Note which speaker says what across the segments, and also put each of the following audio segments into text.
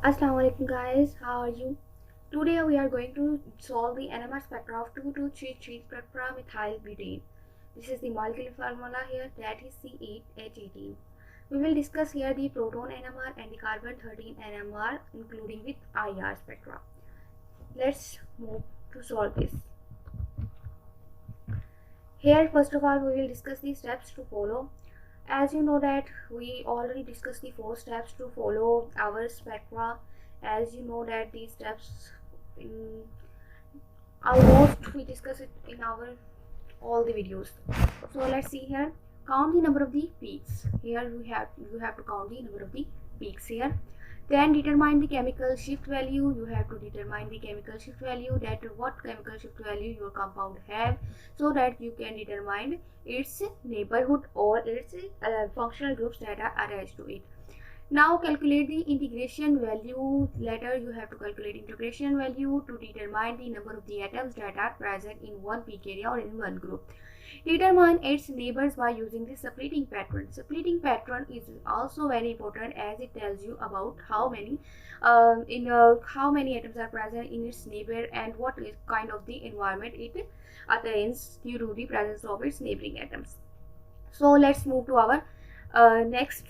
Speaker 1: Assalamu alaikum guys, how are you? Today we are going to solve the NMR spectra of 2,2,3,3 tetramethyl butane. This is the molecular formula here, that is C8H18. We will discuss here the proton NMR and the carbon 13 NMR including with IR spectra. Let's move to solve this. Here first of all we will discuss the steps to follow. As you know that we already discussed the 4 steps to follow our spectra. As you know that these steps almost we discuss it in our all the videos. So let's see here. Count the number of the peaks. Here you have to count the number of the peaks here. Then determine the chemical shift value. You have to determine the chemical shift value, that what chemical shift value your compound have, so that you can determine its neighborhood or its functional groups that are attached to it. Now calculate the integration value. Later you have to calculate integration value to determine the number of the atoms that are present in one peak area or in one group. Determine its neighbors by using the splitting pattern. Splitting pattern is also very important as it tells you about how many how many atoms are present in its neighbor and what is kind of the environment it attains due to the presence of its neighboring atoms. So let's move to our next.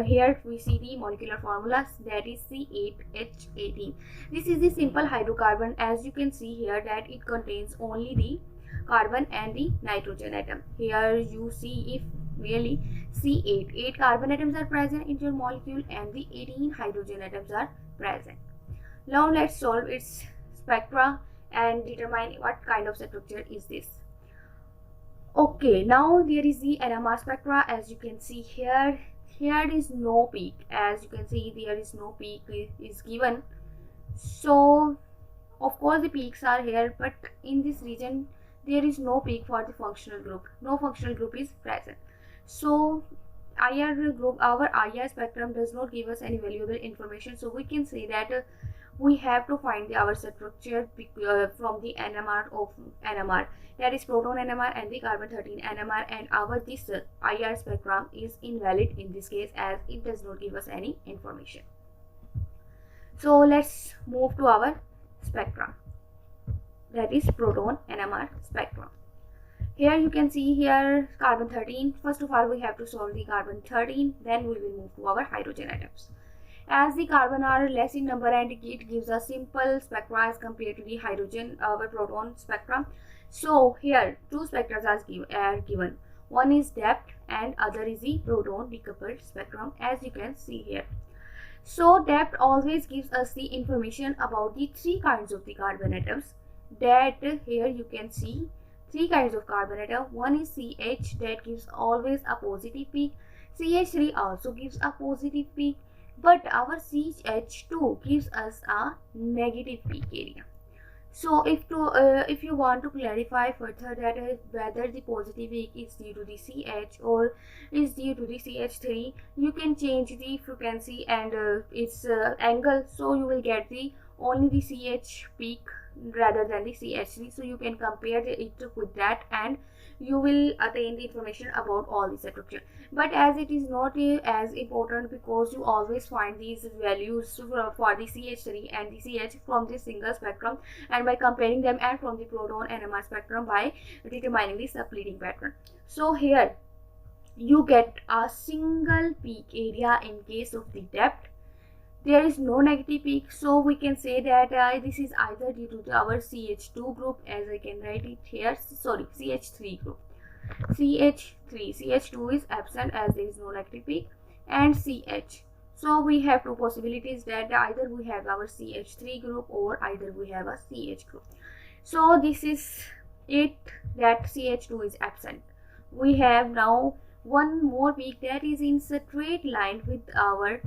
Speaker 1: Here we see the molecular formulas, that is C8H18. This is the simple hydrocarbon. As you can see here that it contains only the carbon and the nitrogen atom. Here you see if really C8 carbon atoms are present in your molecule and the 18 hydrogen atoms are present. Now let's solve its spectra and determine what kind of structure is this. Okay, now there is the NMR spectra. As you can see here, here is no peak. As you can see, there is no peak is given. So of course the peaks are here, but in this region there is no peak for the functional group. No functional group is present. So IR group, our IR spectrum does not give us any valuable information. So we can say that we have to find our structure from the NMR of NMR, that is proton NMR and the carbon 13 NMR, and our this IR spectrum is invalid in this case as it does not give us any information. So let's move to our spectrum, that is proton NMR spectrum. Here you can see here carbon 13. First of all we have to solve the carbon 13, then we will move to our hydrogen atoms. As the carbon are less in number and it gives a simple spectra as compared to the hydrogen, our proton spectrum. So here two spectra are given. One is depth and other is the proton decoupled spectrum, as you can see here. So depth always gives us the information about the 3 kinds of the carbon atoms. That here you can see 3 kinds of carbon atom. One is CH, that gives always a positive peak. CH3 also gives a positive peak, but our CH2 gives us a negative peak area. So if you want to clarify further that whether the positive peak is due to the CH or is due to the CH3, you can change the frequency and its angle, so you will get the only the CH peak rather than the CH3. So you can compare it with that and you will attain the information about all the structure. But as it is not as important, because you always find these values for the CH3 and the CH from this single spectrum and by comparing them, and from the proton NMR spectrum by determining the splitting pattern. So here you get a single peak area in case of the depth. There is no negative peak, so we can say that this is either due to our CH2 group, as I can write it here, sorry, CH3 group. CH2 is absent as there is no negative peak, and CH. So we have 2 possibilities, that either we have our CH3 group or either we have a CH group. So this is it, that CH2 is absent. We have now one more peak that is in straight line with our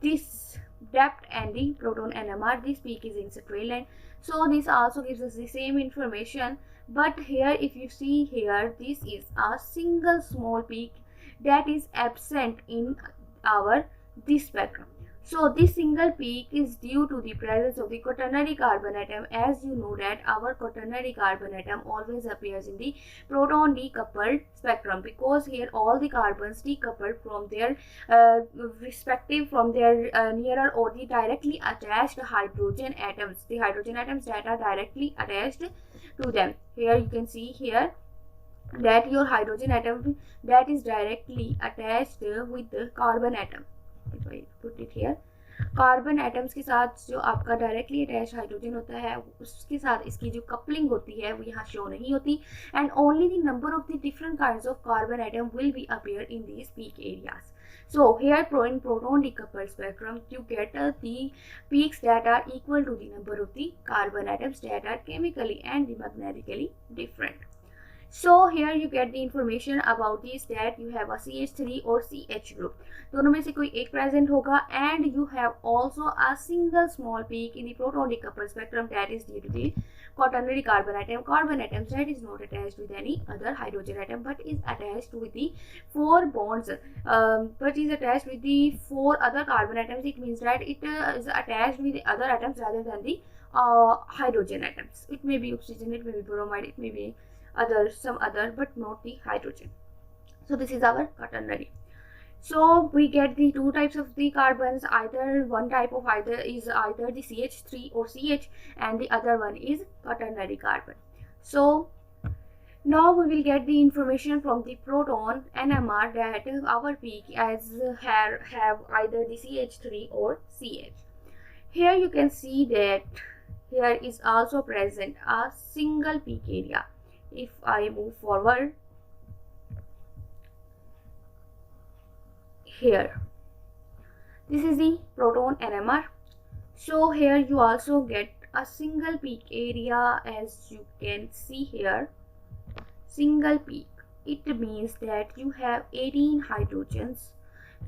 Speaker 1: this depth and the proton NMR. This peak is in straight line, so this also gives us the same information. But here if you see here, this is a single small peak that is absent in our this spectrum. So this single peak is due to the presence of the quaternary carbon atom. As you know that our quaternary carbon atom always appears in the proton decoupled spectrum, because here all the carbons decoupled from their respective, from their nearer or the directly attached hydrogen atoms, the hydrogen atoms that are directly attached to them. Here you can see here that your hydrogen atom that is directly attached with the carbon atom. If I put it here, carbon atoms के साथ जो आपका directly attach hydrogen होता है उसके साथ इसकी जो कपलिंग होती है वो यहाँ शो नहीं होती, and only the number of the different kinds of carbon atom will be appear in these peak areas. So here in proton decoupled spectrum you get the peaks that are equal to the number of the carbon atoms that are chemically and magnetically different. So here you get the information about this that you have a CH3 or CH group. दोनों में से कोई एक present होगा, and you have also a single small peak in the proton decoupled spectrum that is due to the quaternary carbon atom. Carbon atoms that is not attached with any other hydrogen atom but is attached with the 4 bonds, but is attached with the 4 other carbon atoms. It means that it is attached with the other atoms rather than the hydrogen atoms. It may be oxygen, it may be bromide, it may be some other, but not the hydrogen. So this is our quaternary. So we get the two types of the carbons. Either one type of either the CH3 or CH, and the other one is quaternary carbon. So now we will get the information from the proton NMR that our peak as have either the CH3 or CH. Here you can see that here is also present a single peak area. If I move forward, here this is the proton NMR. So here you also get a single peak area, as you can see here, single peak. It means that you have 18 hydrogens.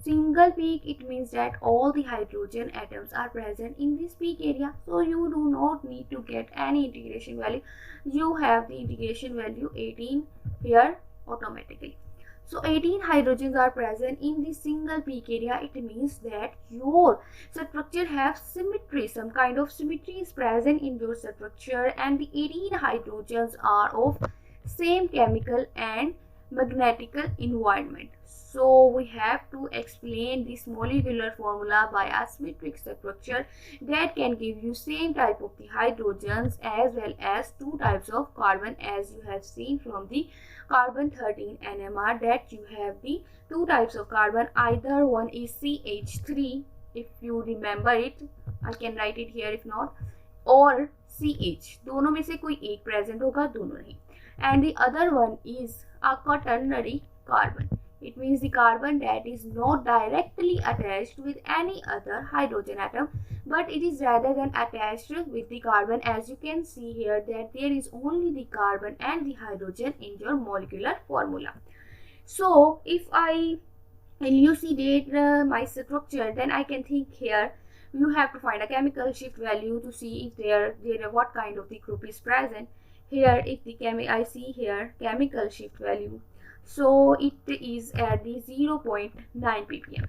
Speaker 1: Single peak, it means that all the hydrogen atoms are present in this peak area, so you do not need to get any integration value. You have the integration value 18 here automatically. So 18 hydrogens are present in this single peak area. It means that your structure have symmetry, some kind of symmetry is present in your structure, and the 18 hydrogens are of same chemical and magnetical environment. So we have to explain this molecular formula by a symmetric structure that can give you same type of the hydrogens as well as two types of carbon, as you have seen from the carbon 13 NMR that you have the two types of carbon. Either one is CH3, if you remember it, I can write it here if not, or CH. दोनों में से कोई एक present होगा, दोनों नहीं. And the other one is a quaternary carbon. It means the carbon that is not directly attached with any other hydrogen atom, but it is rather than attached with the carbon. As you can see here that there is only the carbon and the hydrogen in your molecular formula. So if I elucidate my structure, then I can think here you have to find a chemical shift value to see if there what kind of the group is present. Here if the I see here chemical shift value, so it is at the 0.9 ppm.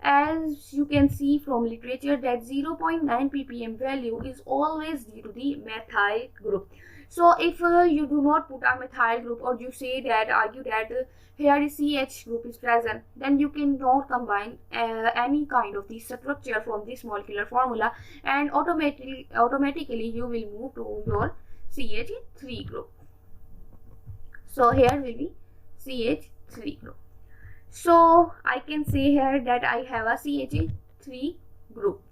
Speaker 1: As you can see from literature that 0.9 ppm value is always due to the methyl group. So if you do not put a methyl group, or you say that argue that here is CH group is present, then you cannot combine any kind of the structure from this molecular formula, and automatically you will move to your CH3 group. So here will be CH3 group. So I can say here that I have a CH3 group,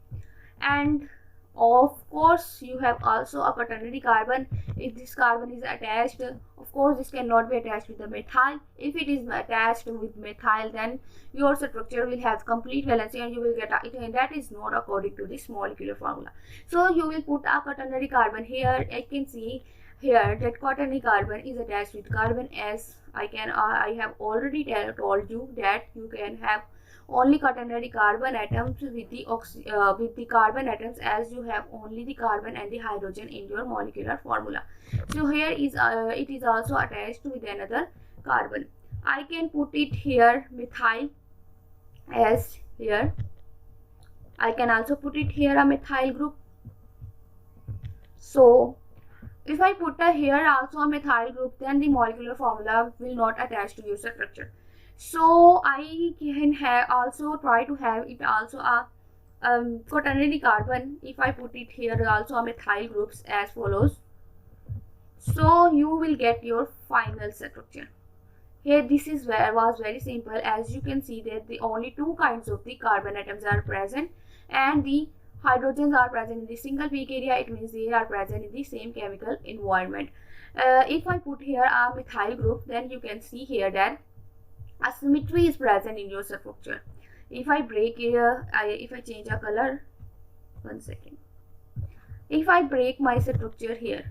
Speaker 1: and of course you have also a quaternary carbon. If this carbon is attached, of course this cannot be attached with the methyl. If it is attached with methyl, then your structure will have complete valency and you will get it, and that is not according to this molecular formula. So you will put a quaternary carbon here. I can see here that quaternary carbon is attached with carbon, as I have already told you that you can have only quaternary carbon atoms with the carbon atoms, as you have only the carbon and the hydrogen in your molecular formula. So here is it is also attached with another carbon. I can put it here methyl as here I can also put it here a methyl group. So if I put here also a methyl group, then the molecular formula will not attach to your structure. So I can also try to have it also a quaternary carbon. If I put it here also a methyl groups as follows. So you will get your final structure. Here this is where was very simple. As you can see that the only two kinds of the carbon atoms are present and the hydrogens are present in the single peak area. It means they are present in the same chemical environment. If I put here a methyl group, then you can see here that a symmetry is present in your structure. If I break here, if I change a color, 1 second. If I break my structure here,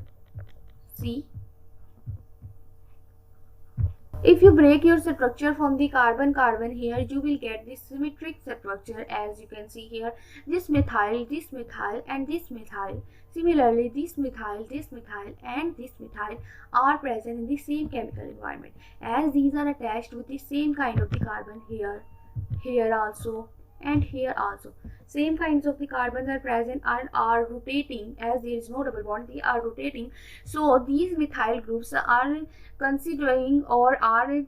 Speaker 1: see, if you break your structure from the carbon here, you will get this symmetric structure. As you can see here, this methyl and this methyl. Similarly, this methyl and this methyl are present in the same chemical environment, as these are attached with the same kind of the carbon here also, and here also. Same kinds of the carbons are present and are rotating, as there is no double bond, they are rotating. So these methyl groups are considering or are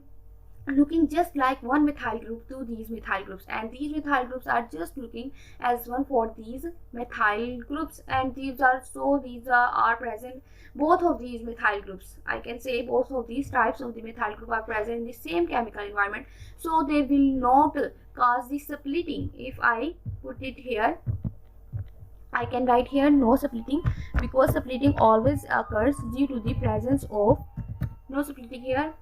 Speaker 1: looking just like one methyl group to these methyl groups, and these methyl groups are just looking as one for these methyl groups, and these are present. Both of these methyl groups, I can say both of these types of the methyl group are present in the same chemical environment, so they will not cause the splitting. If I put it here, I can write here no splitting, because splitting always occurs due to the presence of no splitting here.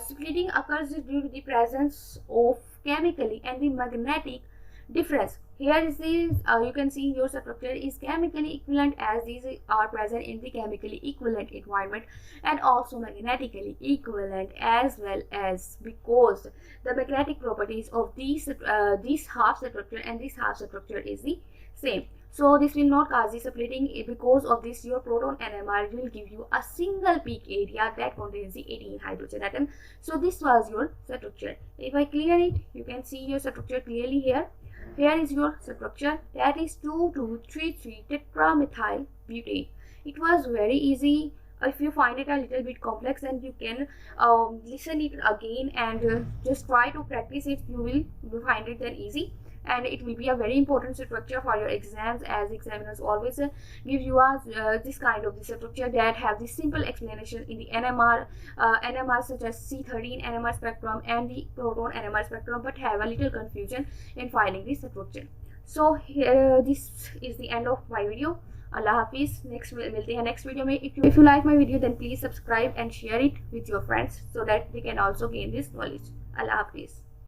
Speaker 1: Splitting occurs due to the presence of chemically and the magnetic difference. Here is this, you can see your structure is chemically equivalent, as these are present in the chemically equivalent environment, and also magnetically equivalent as well, as because the magnetic properties of this half structure and this half structure is the same. So this will not cause the splitting. Because of this, your proton NMR will give you a single peak area that contains the 18 hydrogen atom. So this was your structure. If I clear it, you can see your structure clearly here. Here is your structure, that is 2,2,3,3 tetramethyl butane. It was very easy. If you find it a little bit complex, then you can listen it again and just try to practice it. You will find it then easy, and it will be a very important structure for your exams, as examiners always give you this kind of structure that have the simple explanation in the NMR such as C13 NMR spectrum and the proton NMR spectrum, but have a little confusion in finding this structure. So here this is the end of my video. Allah Hafiz. Next मिलते हैं next video में. If you like my video, then please subscribe and share it with your friends so that they can also gain this knowledge. Allah Hafiz.